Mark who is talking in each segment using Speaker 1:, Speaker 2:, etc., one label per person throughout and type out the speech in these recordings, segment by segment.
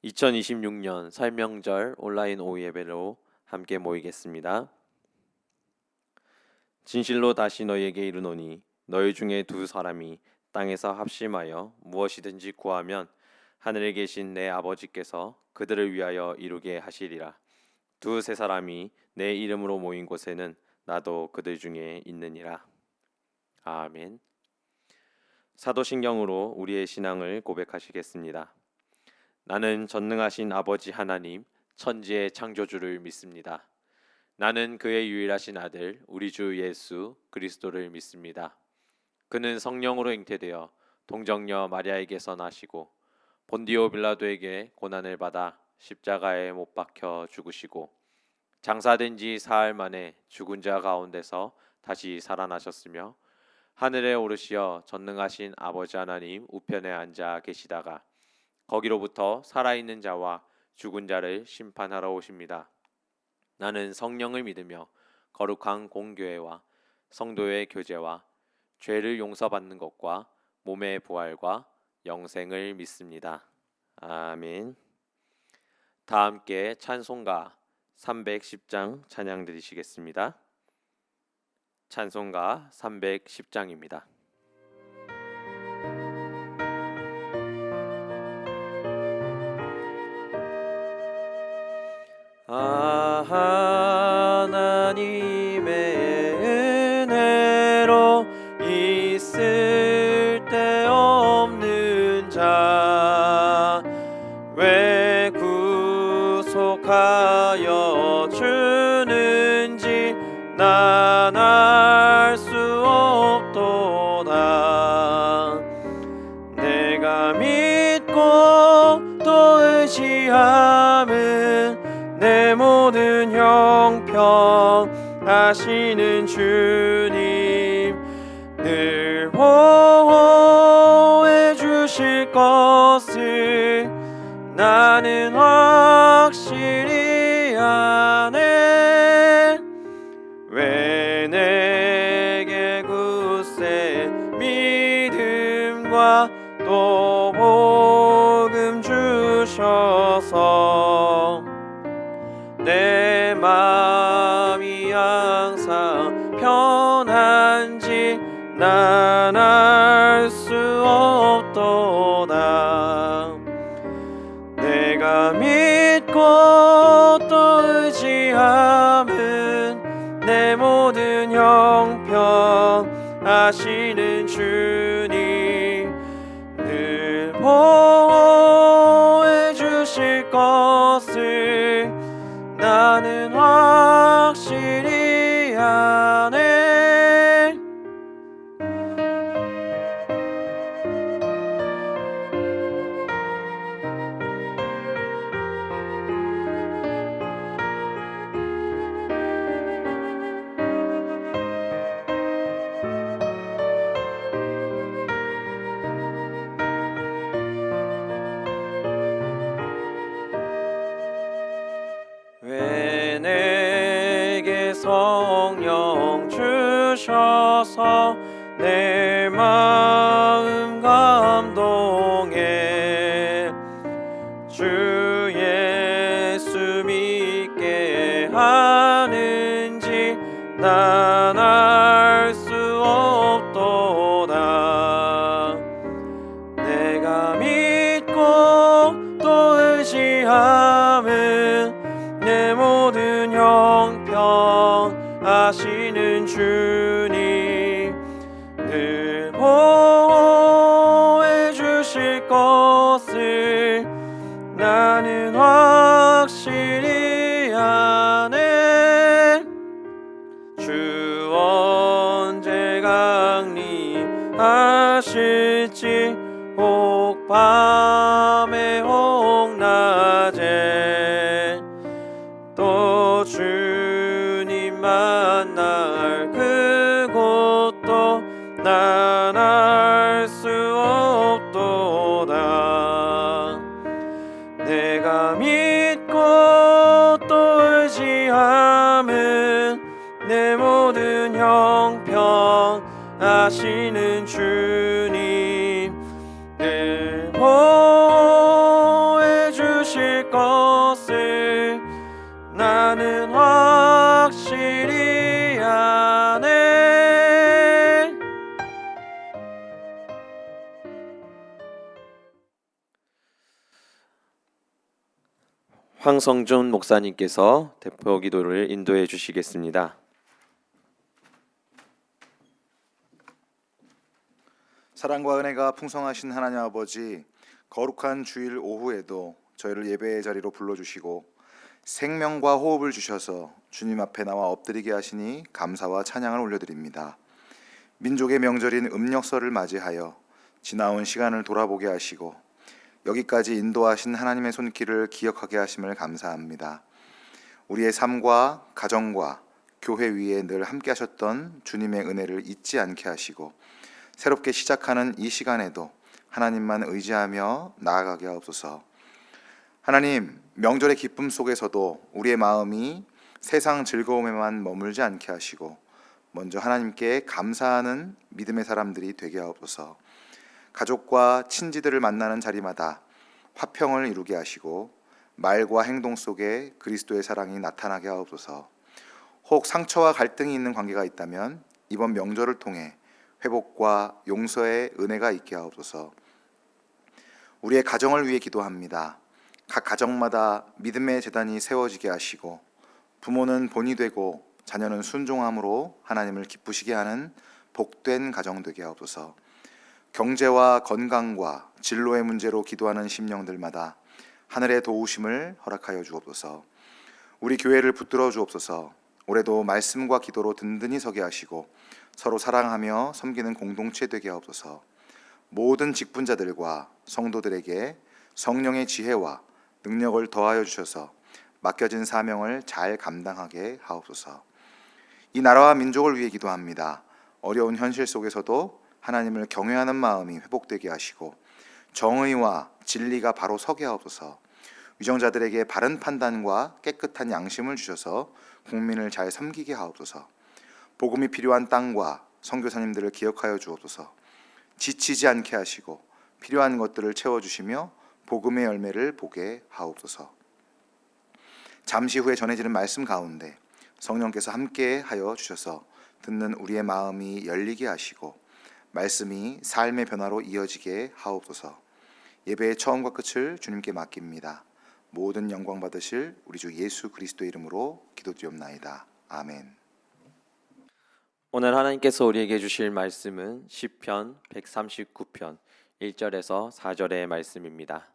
Speaker 1: 2026년 설명절 온라인 오후 예배로 함께 모이겠습니다. 진실로 다시 너희에게 이르노니 너희 중에 두 사람이 땅에서 합심하여 무엇이든지 구하면 하늘에 계신 내 아버지께서 그들을 위하여 이루게 하시리라. 두세 사람이 내 이름으로 모인 곳에는 나도 그들 중에 있느니라. 아멘. 사도신경으로 우리의 신앙을 고백하시겠습니다. 나는 전능하신 아버지 하나님, 천지의 창조주를 믿습니다. 나는 그의 유일하신 아들, 우리 주 예수 그리스도를 믿습니다. 그는 성령으로 잉태되어 동정녀 마리아에게서 나시고 본디오 빌라도에게 고난을 받아 십자가에 못 박혀 죽으시고 장사된 지 사흘 만에 죽은 자 가운데서 다시 살아나셨으며 하늘에 오르시어 전능하신 아버지 하나님 우편에 앉아 계시다가 거기로부터 살아있는 자와 죽은 자를 심판하러 오십니다. 나는 성령을 믿으며 거룩한 공교회와 성도의 교제와 죄를 용서받는 것과 몸의 부활과 영생을 믿습니다. 아멘. 다 함께 찬송가 310장 찬양 드리시겠습니다. 찬송가 310장입니다. 하나님의 은혜로 있을 데 없는 자 왜 구속하여 주는지 난 알 수 없도다. 내가 믿고 또 의지함은 내 모든 형편하시는 주님 늘 보호해 주실 것을 나는 확실히 아네. 왜 내게 굳세 믿음과 또 복음 주셔서 내 마음이 항상 편한지 난 알 수 없도다. 내가 믿고 또 의지함은 내 모든 형편하시는 주님 늘 보호해 주실 것을 나는 확실히 아네. 왜 내게 성령 주셔서 내 마음 감동해 주 예수 믿게 하는지 난 알 수 없도다. 내가 믿고 또 의지함은 내 모든 형편하시는 주님 늘 보호해 주실 것을 나는 확실히 아네. 주 언제 강림하실지 혹 밤에 혹 낮에 또 주님 만날 그곳도 난 알 수 없도다. 내가 믿고 또 의지함은 내 모든 형편하시는 주님 늘 보호해 주실 될 것을 나는 확실히 아네. 황성준 목사님께서 대표 기도를 인도해 주시겠습니다.
Speaker 2: 사랑과 은혜가 풍성하신 하나님 아버지, 거룩한 주일 오후에도 저희를 예배의 자리로 불러주시고 생명과 호흡을 주셔서 주님 앞에 나와 엎드리게 하시니 감사와 찬양을 올려드립니다. 민족의 명절인 음력설을 맞이하여 지나온 시간을 돌아보게 하시고 여기까지 인도하신 하나님의 손길을 기억하게 하심을 감사합니다. 우리의 삶과 가정과 교회 위에 늘 함께 하셨던 주님의 은혜를 잊지 않게 하시고 새롭게 시작하는 이 시간에도 하나님만 의지하며 나아가게 하옵소서. 하나님, 명절의 기쁨 속에서도 우리의 마음이 세상 즐거움에만 머물지 않게 하시고 먼저 하나님께 감사하는 믿음의 사람들이 되게 하옵소서. 가족과 친지들을 만나는 자리마다 화평을 이루게 하시고 말과 행동 속에 그리스도의 사랑이 나타나게 하옵소서. 혹 상처와 갈등이 있는 관계가 있다면 이번 명절을 통해 회복과 용서의 은혜가 있게 하옵소서. 우리의 가정을 위해 기도합니다. 각 가정마다 믿음의 제단이 세워지게 하시고 부모는 본이 되고 자녀는 순종함으로 하나님을 기쁘시게 하는 복된 가정 되게 하옵소서. 경제와 건강과 진로의 문제로 기도하는 심령들마다 하늘의 도우심을 허락하여 주옵소서. 우리 교회를 붙들어 주옵소서. 올해도 말씀과 기도로 든든히 서게 하시고 서로 사랑하며 섬기는 공동체 되게 하옵소서. 모든 직분자들과 성도들에게 성령의 지혜와 능력을 더하여 주셔서 맡겨진 사명을 잘 감당하게 하옵소서. 이 나라와 민족을 위해 기도합니다. 어려운 현실 속에서도 하나님을 경외하는 마음이 회복되게 하시고 정의와 진리가 바로 서게 하옵소서. 위정자들에게 바른 판단과 깨끗한 양심을 주셔서 국민을 잘 섬기게 하옵소서. 복음이 필요한 땅과 선교사님들을 기억하여 주옵소서. 지치지 않게 하시고 필요한 것들을 채워주시며 복음의 열매를 보게 하옵소서. 잠시 후에 전해지는 말씀 가운데 성령께서 함께 하여 주셔서 듣는 우리의 마음이 열리게 하시고 말씀이 삶의 변화로 이어지게 하옵소서. 예배의 처음과 끝을 주님께 맡깁니다. 모든 영광 받으실 우리 주 예수 그리스도의 이름으로 기도드리옵나이다. 아멘.
Speaker 1: 오늘 하나님께서 우리에게 주실 말씀은 시편 139편 1절에서 4절의 말씀입니다.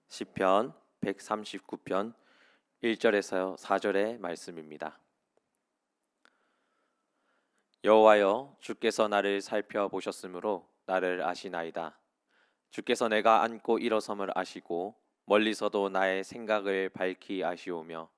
Speaker 1: 시편 139편 1절에서 4절의 말씀입니다. 여호와여, 주께서 나를 살펴보셨으므로 나를 아시나이다. 주께서 내가 앉고 일어섬을 아시고 멀리서도 나의 생각을 밝히 아시오며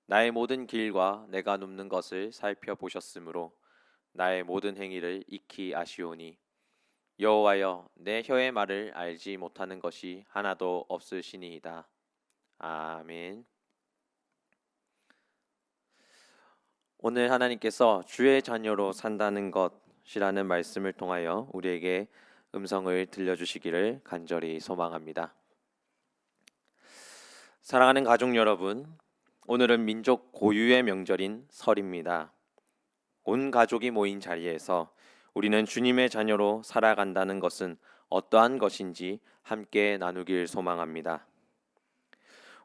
Speaker 1: 나의 모든 길과 내가 눕는 것을 살펴보셨으므로 나의 모든 행위를 익히 아시오니 여호와여, 내 혀의 말을 알지 못하는 것이 하나도 없으시니이다. 아멘. 오늘 하나님께서 주의 자녀로 산다는 것이라는 말씀을 통하여 우리에게 음성을 들려주시기를 간절히 소망합니다. 사랑하는 가족 여러분, 오늘은 민족 고유의 명절인 설입니다. 온 가족이 모인 자리에서 우리는 주님의 자녀로 살아간다는 것은 어떠한 것인지 함께 나누길 소망합니다.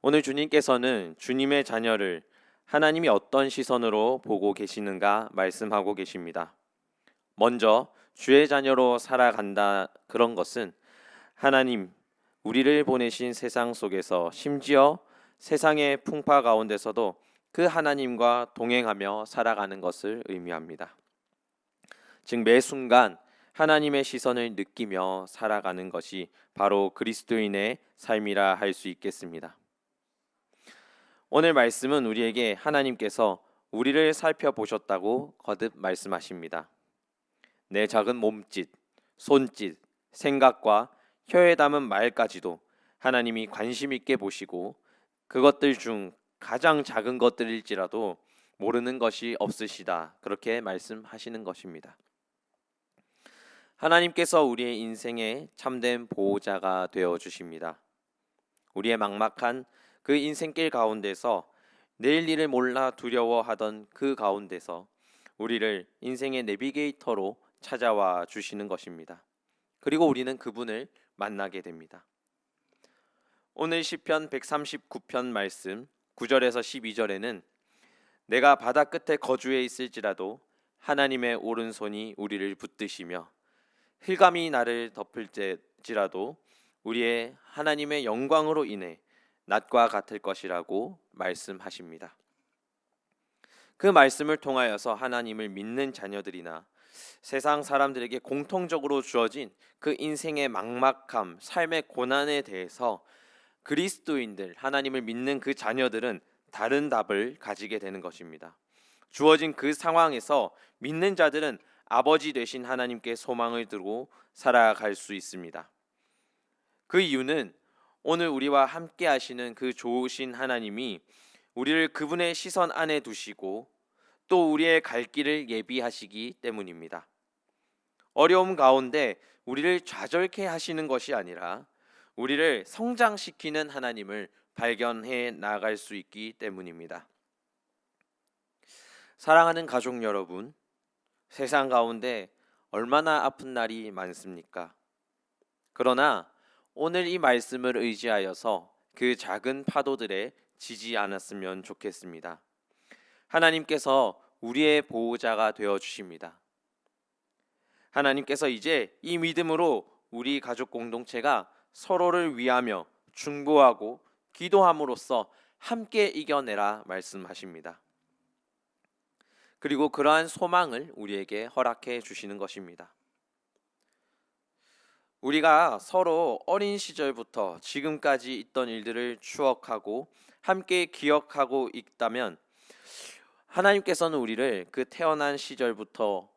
Speaker 1: 오늘 주님께서는 주님의 자녀를 하나님이 어떤 시선으로 보고 계시는가 말씀하고 계십니다. 먼저 주의 자녀로 살아간다 그런 것은 하나님 우리를 보내신 세상 속에서 심지어 세상의 풍파 가운데서도 그 하나님과 동행하며 살아가는 것을 의미합니다. 즉 매 순간 하나님의 시선을 느끼며 살아가는 것이 바로 그리스도인의 삶이라 할 수 있겠습니다. 오늘 말씀은 우리에게 하나님께서 우리를 살펴보셨다고 거듭 말씀하십니다. 내 작은 몸짓, 손짓, 생각과 혀에 담은 말까지도 하나님이 관심 있게 보시고 그것들 중 가장 작은 것들일지라도 모르는 것이 없으시다. 그렇게 말씀하시는 것입니다. 하나님께서 우리의 인생의 참된 보호자가 되어 주십니다. 우리의 막막한 그 인생길 가운데서 내일 일을 몰라 두려워하던 그 가운데서 우리를 인생의 내비게이터로 찾아와 주시는 것입니다. 그리고 우리는 그분을 만나게 됩니다. 오늘 시편 139편 말씀 9절에서 12절에는 내가 바다 끝에 거주해 있을지라도 하나님의 오른손이 우리를 붙드시며 힐감이 나를 덮을지라도 우리의 하나님의 영광으로 인해 낮과 같을 것이라고 말씀하십니다. 그 말씀을 통하여서 하나님을 믿는 자녀들이나 세상 사람들에게 공통적으로 주어진 그 인생의 막막함, 삶의 고난에 대해서 그리스도인들, 하나님을 믿는 그 자녀들은 다른 답을 가지게 되는 것입니다. 주어진 그 상황에서 믿는 자들은 아버지 되신 하나님께 소망을 두고 살아갈 수 있습니다. 그 이유는 오늘 우리와 함께 하시는 그 좋으신 하나님이 우리를 그분의 시선 안에 두시고 또 우리의 갈 길을 예비하시기 때문입니다. 어려움 가운데 우리를 좌절케 하시는 것이 아니라 우리를 성장시키는 하나님을 발견해 나갈 수 있기 때문입니다. 사랑하는 가족 여러분, 세상 가운데 얼마나 아픈 날이 많습니까? 그러나 오늘 이 말씀을 의지하여서 그 작은 파도들에 지지 않았으면 좋겠습니다. 하나님께서 우리의 보호자가 되어 주십니다. 하나님께서 이제 이 믿음으로 우리 가족 공동체가 서로를 위하며 중보하고 기도함으로써 함께 이겨내라 말씀하십니다. 그리고 그러한 소망을 우리에게 허락해 주시는 것입니다. 우리가 서로 어린 시절부터 지금까지 있던 일들을 추억하고 함께 기억하고 있다면 하나님께서는 우리를 그 태어난 시절부터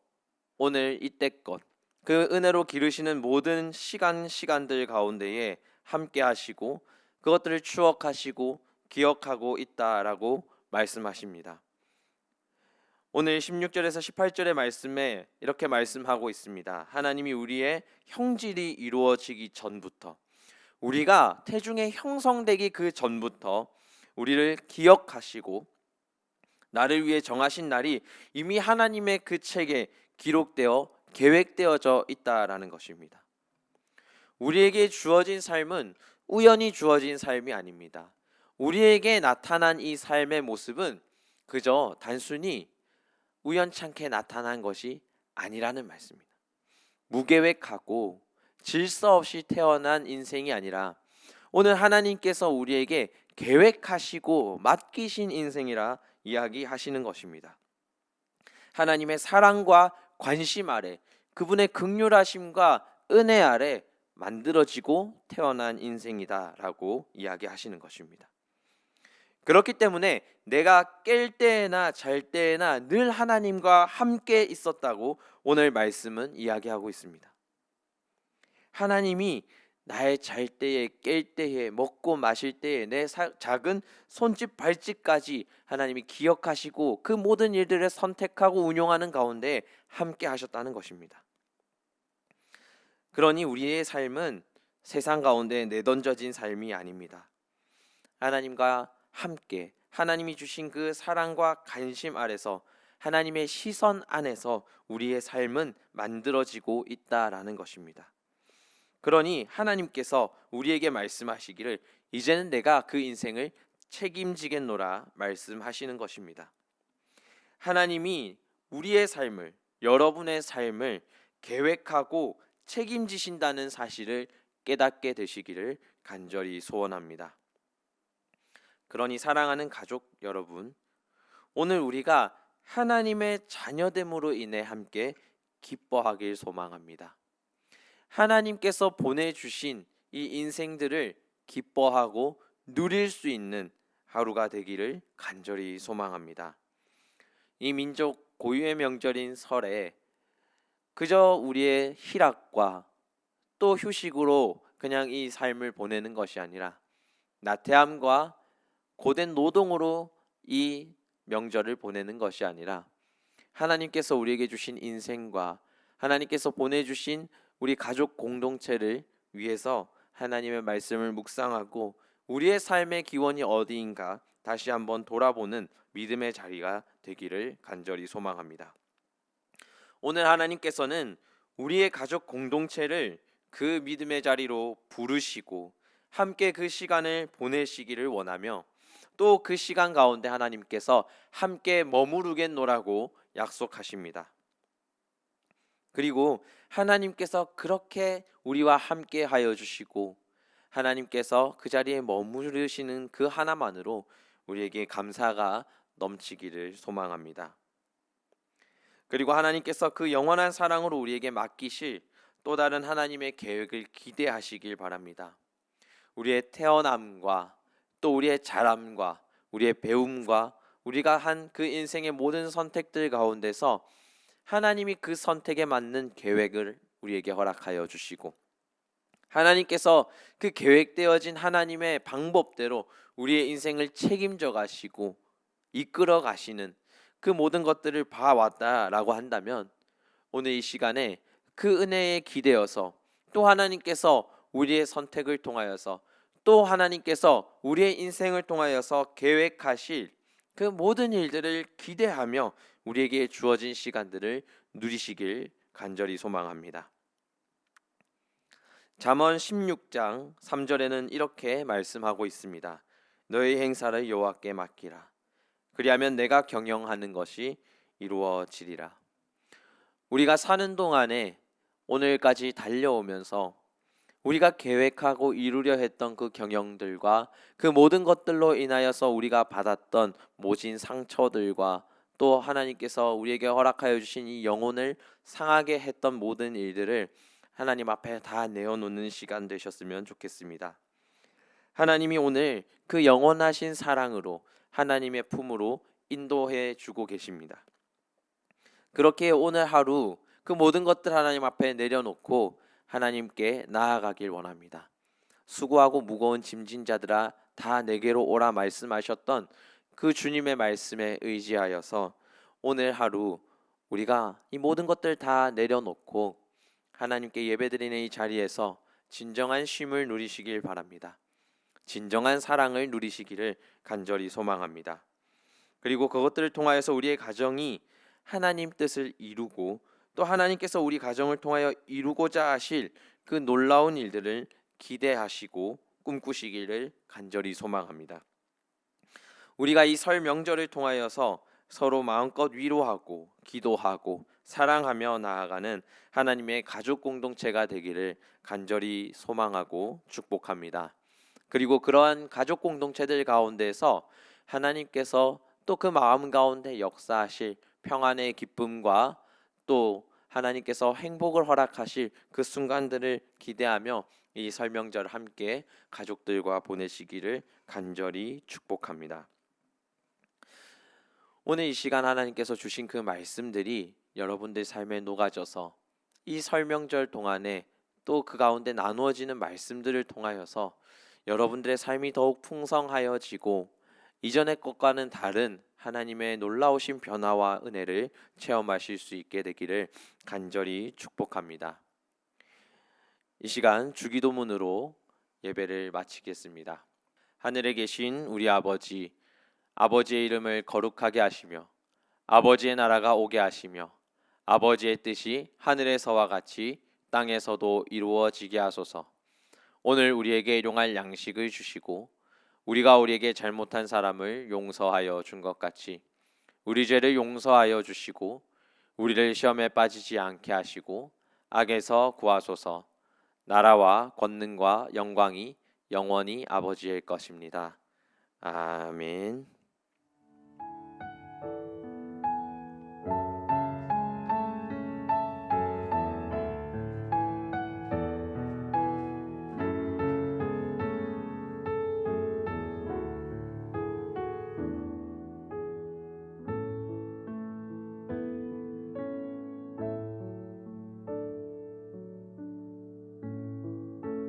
Speaker 1: 오늘 이때껏 그 은혜로 기르시는 모든 시간들 가운데에 함께 하시고 그것들을 추억하시고 기억하고 있다라고 말씀하십니다. 오늘 16절에서 18절의 말씀에 이렇게 말씀하고 있습니다. 하나님이 우리의 형질이 이루어지기 전부터, 우리가 태중에 형성되기 그 전부터 우리를 기억하시고 나를 위해 정하신 날이 이미 하나님의 그 책에 기록되어 계획되어져 있다라는 것입니다. 우리에게 주어진 삶은 우연히 주어진 삶이 아닙니다. 우리에게 나타난 이 삶의 모습은 그저 단순히 우연찮게 나타난 것이 아니라는 말씀입니다. 무계획하고 질서 없이 태어난 인생이 아니라 오늘 하나님께서 우리에게 계획하시고 맡기신 인생이라 이야기하시는 것입니다. 하나님의 사랑과 관심 아래, 그분의 긍휼하심과 은혜 아래 만들어지고 태어난 인생이다라고 이야기하시는 것입니다. 그렇기 때문에 내가 깰 때나 잘 때나 늘 하나님과 함께 있었다고 오늘 말씀은 이야기하고 있습니다. 하나님이 나의 잘 때에, 깰 때에, 먹고 마실 때에, 내 작은 손짓 발짓까지 하나님이 기억하시고 그 모든 일들을 선택하고 운용하는 가운데 함께 하셨다는 것입니다. 그러니 우리의 삶은 세상 가운데 내던져진 삶이 아닙니다. 하나님과 함께 하나님이 주신 그 사랑과 관심 아래서 하나님의 시선 안에서 우리의 삶은 만들어지고 있다라는 것입니다. 그러니 하나님께서 우리에게 말씀하시기를 이제는 내가 그 인생을 책임지겠노라 말씀하시는 것입니다. 하나님이 우리의 삶을, 여러분의 삶을 계획하고 책임지신다는 사실을 깨닫게 되시기를 간절히 소원합니다. 그러니 사랑하는 가족 여러분, 오늘 우리가 하나님의 자녀됨으로 인해 함께 기뻐하길 소망합니다. 하나님께서 보내주신 이 인생들을 기뻐하고 누릴 수 있는 하루가 되기를 간절히 소망합니다. 이 민족 고유의 명절인 설에 그저 우리의 희락과 또 휴식으로 그냥 이 삶을 보내는 것이 아니라 나태함과 고된 노동으로 이 명절을 보내는 것이 아니라 하나님께서 우리에게 주신 인생과 하나님께서 보내주신 우리 가족 공동체를 위해서 하나님의 말씀을 묵상하고 우리의 삶의 기원이 어디인가 다시 한번 돌아보는 믿음의 자리가 되기를 간절히 소망합니다. 오늘 하나님께서는 우리의 가족 공동체를 그 믿음의 자리로 부르시고 함께 그 시간을 보내시기를 원하며 또 그 시간 가운데 하나님께서 함께 머무르겠노라고 약속하십니다. 그리고 하나님께서 그렇게 우리와 함께 하여 주시고 하나님께서 그 자리에 머무르시는 그 하나만으로 우리에게 감사가 넘치기를 소망합니다. 그리고 하나님께서 그 영원한 사랑으로 우리에게 맡기실 또 다른 하나님의 계획을 기대하시길 바랍니다. 우리의 태어남과 또 우리의 자람과 우리의 배움과 우리가 한 그 인생의 모든 선택들 가운데서 하나님이 그 선택에 맞는 계획을 우리에게 허락하여 주시고 하나님께서 그 계획되어진 하나님의 방법대로 우리의 인생을 책임져 가시고 이끌어 가시는 그 모든 것들을 봐왔다라고 한다면 오늘 이 시간에 그 은혜에 기대어서 또 하나님께서 우리의 선택을 통하여서 또 하나님께서 우리의 인생을 통하여서 계획하실 그 모든 일들을 기대하며 우리에게 주어진 시간들을 누리시길 간절히 소망합니다. 잠언 16장 3절에는 이렇게 말씀하고 있습니다. 너의 행사를 여호와께 맡기라. 그리하면 내가 경영하는 것이 이루어지리라. 우리가 사는 동안에 오늘까지 달려오면서 우리가 계획하고 이루려 했던 그 경영들과 그 모든 것들로 인하여서 우리가 받았던 모진 상처들과 또 하나님께서 우리에게 허락하여 주신 이 영혼을 상하게 했던 모든 일들을 하나님 앞에 다 내어놓는 시간 되셨으면 좋겠습니다. 하나님이 오늘 그 영원하신 사랑으로 하나님의 품으로 인도해 주고 계십니다. 그렇게 오늘 하루 그 모든 것들 하나님 앞에 내려놓고 하나님께 나아가길 원합니다. 수고하고 무거운 짐진 자들아 다 내게로 오라 말씀하셨던 그 주님의 말씀에 의지하여서 오늘 하루 우리가 이 모든 것들 다 내려놓고 하나님께 예배드리는 이 자리에서 진정한 쉼을 누리시길 바랍니다. 진정한 사랑을 누리시기를 간절히 소망합니다. 그리고 그것들을 통하여서 우리의 가정이 하나님 뜻을 이루고 또 하나님께서 우리 가정을 통하여 이루고자 하실 그 놀라운 일들을 기대하시고 꿈꾸시기를 간절히 소망합니다. 우리가 이 설 명절을 통하여서 서로 마음껏 위로하고 기도하고 사랑하며 나아가는 하나님의 가족 공동체가 되기를 간절히 소망하고 축복합니다. 그리고 그러한 가족 공동체들 가운데서 하나님께서 또 그 마음 가운데 역사하실 평안의 기쁨과 또 하나님께서 행복을 허락하실 그 순간들을 기대하며 이 설명절 함께 가족들과 보내시기를 간절히 축복합니다. 오늘 이 시간 하나님께서 주신 그 말씀들이 여러분들 삶에 녹아져서 이 설명절 동안에 또 그 가운데 나누어지는 말씀들을 통하여서 여러분들의 삶이 더욱 풍성하여지고 이전의 것과는 다른 하나님의 놀라우신 변화와 은혜를 체험하실 수 있게 되기를 간절히 축복합니다. 이 시간 주기도문으로 예배를 마치겠습니다. 하늘에 계신 우리 아버지, 아버지의 이름을 거룩하게 하시며 아버지의 나라가 오게 하시며 아버지의 뜻이 하늘에서와 같이 땅에서도 이루어지게 하소서. 오늘 우리에게 일용할 양식을 주시고 우리가 우리에게 잘못한 사람을 용서하여 준 것 같이 우리 죄를 용서하여 주시고 우리를 시험에 빠지지 않게 하시고 악에서 구하소서. 나라와 권능과 영광이 영원히 아버지일 것입니다. 아멘.